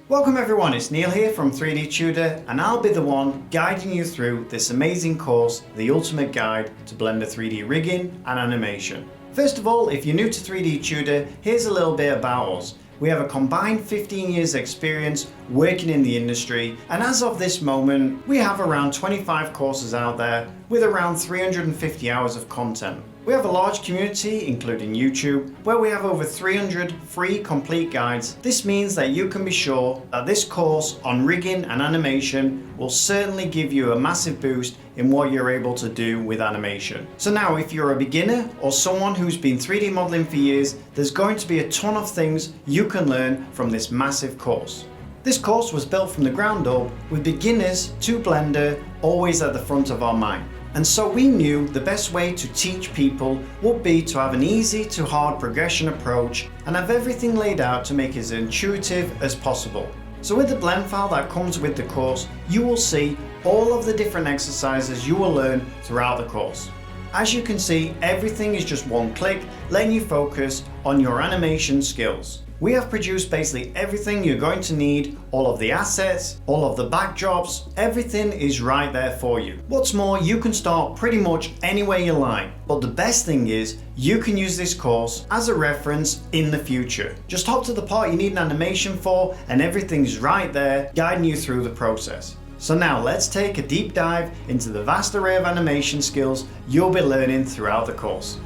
Welcome everyone, it's Neil here from 3D Tudor and I'll be the one guiding you through this amazing course, the ultimate guide to Blender 3D rigging and animation. First of all, if you're new to 3D Tudor, here's a little bit about us. We have a combined 15 years experience working in the industry, and as of this moment, we have around 25 courses out there with around 350 hours of content. We have a large community, including YouTube, where we have over 300 free complete guides. This means that you can be sure that this course on rigging and animation will certainly give you a massive boost in what you're able to do with animation. So now, if you're a beginner or someone who's been 3D modeling for years, there's going to be a ton of things you can learn from this massive course. This course was built from the ground up with beginners to Blender always at the front of our mind. And so we knew the best way to teach people would be to have an easy to hard progression approach and have everything laid out to make it as intuitive as possible. So with the blend file that comes with the course, you will see all of the different exercises you will learn throughout the course. As you can see, everything is just one click, letting you focus on your animation skills. We have produced basically everything you're going to need, all of the assets, all of the backdrops, everything is right there for you. What's more, you can start pretty much anywhere you like, but the best thing is you can use this course as a reference in the future. Just hop to the part you need an animation for and everything's right there guiding you through the process. So now let's take a deep dive into the vast array of animation skills you'll be learning throughout the course.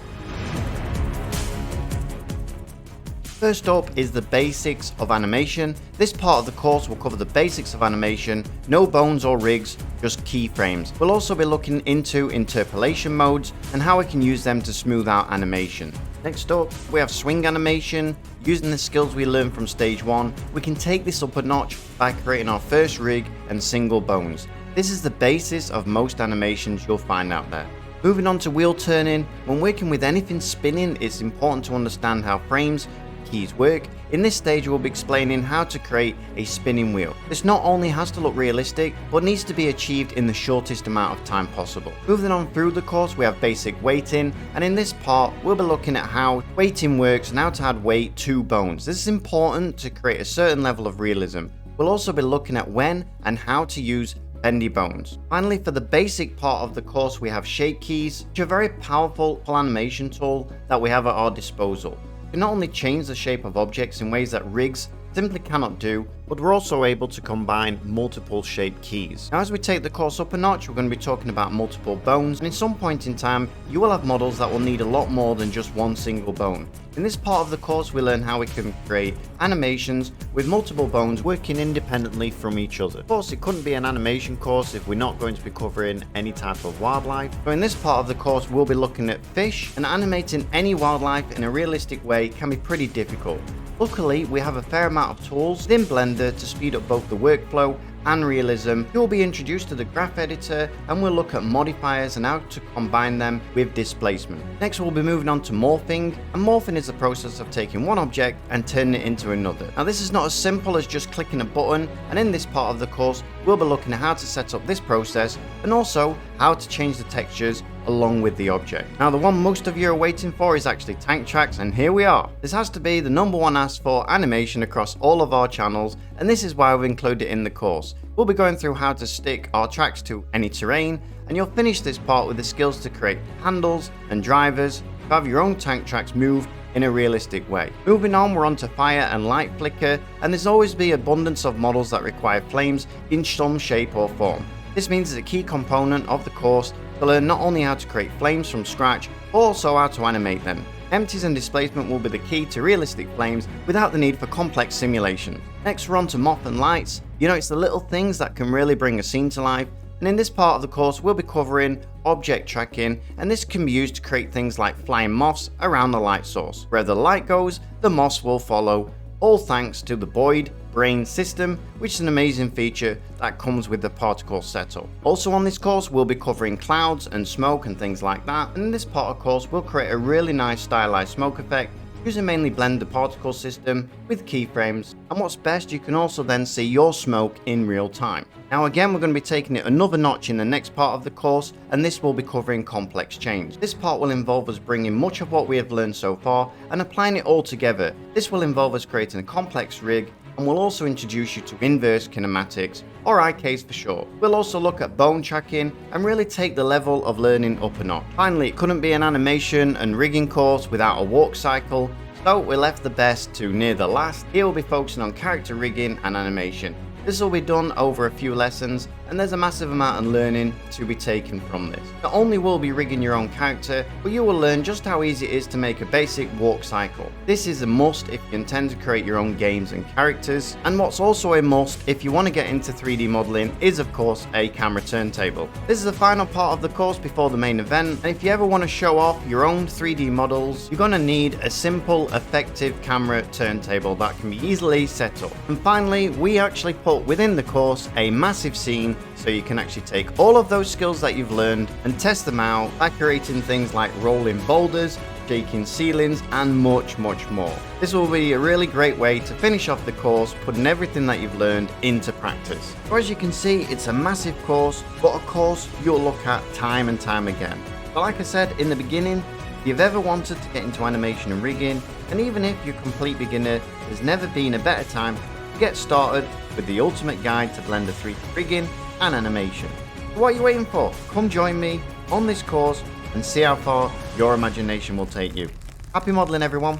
First up is the basics of animation. This part of the course will cover the basics of animation, no bones or rigs, just keyframes. We'll also be looking into interpolation modes and how we can use them to smooth out animation. Next up, we have swing animation. Using the skills we learned from stage 1, we can take this up a notch by creating our first rig and single bones. This is the basis of most animations you'll find out there. Moving on to wheel turning, when working with anything spinning, it's important to understand how frames keys work. In this stage we'll be explaining how to create a spinning wheel. This not only has to look realistic, but needs to be achieved in the shortest amount of time possible. Moving on through the course, we have basic weighting, and in this part we'll be looking at how weighting works and how to add weight to bones. This is important to create a certain level of realism. We'll also be looking at when and how to use bendy bones. Finally, for the basic part of the course, we have shape keys, which are a very powerful animation tool that we have at our disposal. We can not only change the shape of objects in ways that rigs simply cannot do, but we're also able to combine multiple shape keys. Now, as we take the course up a notch, we're going to be talking about multiple bones, and in some point in time, you will have models that will need a lot more than just one single bone. In this part of the course, we learn how we can create animations with multiple bones working independently from each other. Of course, it couldn't be an animation course if we're not going to be covering any type of wildlife. So in this part of the course, we'll be looking at fish, and animating any wildlife in a realistic way can be pretty difficult. Luckily, we have a fair amount of tools within Blender to speed up both the workflow and realism. You'll be introduced to the graph editor, and we'll look at modifiers and how to combine them with displacement. Next, we'll be moving on to morphing, and morphing is the process of taking one object and turning it into another. Now, this is not as simple as just clicking a button, and in this part of the course we'll be looking at how to set up this process and also how to change the textures along with the object. Now, the one most of you are waiting for is actually tank tracks, and here we are. This has to be the #1 asked for animation across all of our channels, and this is why we've included it in the course. We'll be going through how to stick our tracks to any terrain, and you'll finish this part with the skills to create handles and drivers to have your own tank tracks move in a realistic way. Moving on, we're on to fire and light flicker, and there's always the abundance of models that require flames in some shape or form. This means it's a key component of the course to learn not only how to create flames from scratch, but also how to animate them. Empties and displacement will be the key to realistic flames without the need for complex simulation. Next, we're on to moth and lights. You know, it's the little things that can really bring a scene to life. And in this part of the course, we'll be covering object tracking, and this can be used to create things like flying moths around the light source. Where the light goes, the moths will follow, all thanks to the Boyd Brain system, which is an amazing feature that comes with the particle setup. Also on this course, we'll be covering clouds and smoke and things like that, and in this part of course, we'll create a really nice stylized smoke effect using mainly Blender particle system with keyframes, and what's best, you can also then see your smoke in real time. Now again, we're going to be taking it another notch in the next part of the course, and this will be covering complex change. This part will involve us bringing much of what we have learned so far and applying it all together. This will involve us creating a complex rig, and we'll also introduce you to inverse kinematics, or IKs for short. We'll also look at bone tracking and really take the level of learning up a notch. Finally, it couldn't be an animation and rigging course without a walk cycle, so we left the best to near the last. Here we'll be focusing on character rigging and animation. This will be done over a few lessons, and there's a massive amount of learning to be taken from this. Not only will be rigging your own character, but you will learn just how easy it is to make a basic walk cycle. This is a must if you intend to create your own games and characters, and what's also a must if you want to get into 3D modeling is of course a camera turntable. This is the final part of the course before the main event, and if you ever want to show off your own 3D models, you're going to need a simple, effective camera turntable that can be easily set up. And finally, we actually put within the course a massive scene so you can actually take all of those skills that you've learned and test them out by creating things like rolling boulders, shaking ceilings, and much more. This will be a really great way to finish off the course, putting everything that you've learned into practice. So as you can see, it's a massive course, but a course you'll look at time and time again. But like I said in the beginning, if you've ever wanted to get into animation and rigging, and even if you're a complete beginner, there's never been a better time to get started with the ultimate guide to Blender 3D rigging and animation. So what are you waiting for? Come join me on this course and see how far your imagination will take you. Happy modeling, everyone.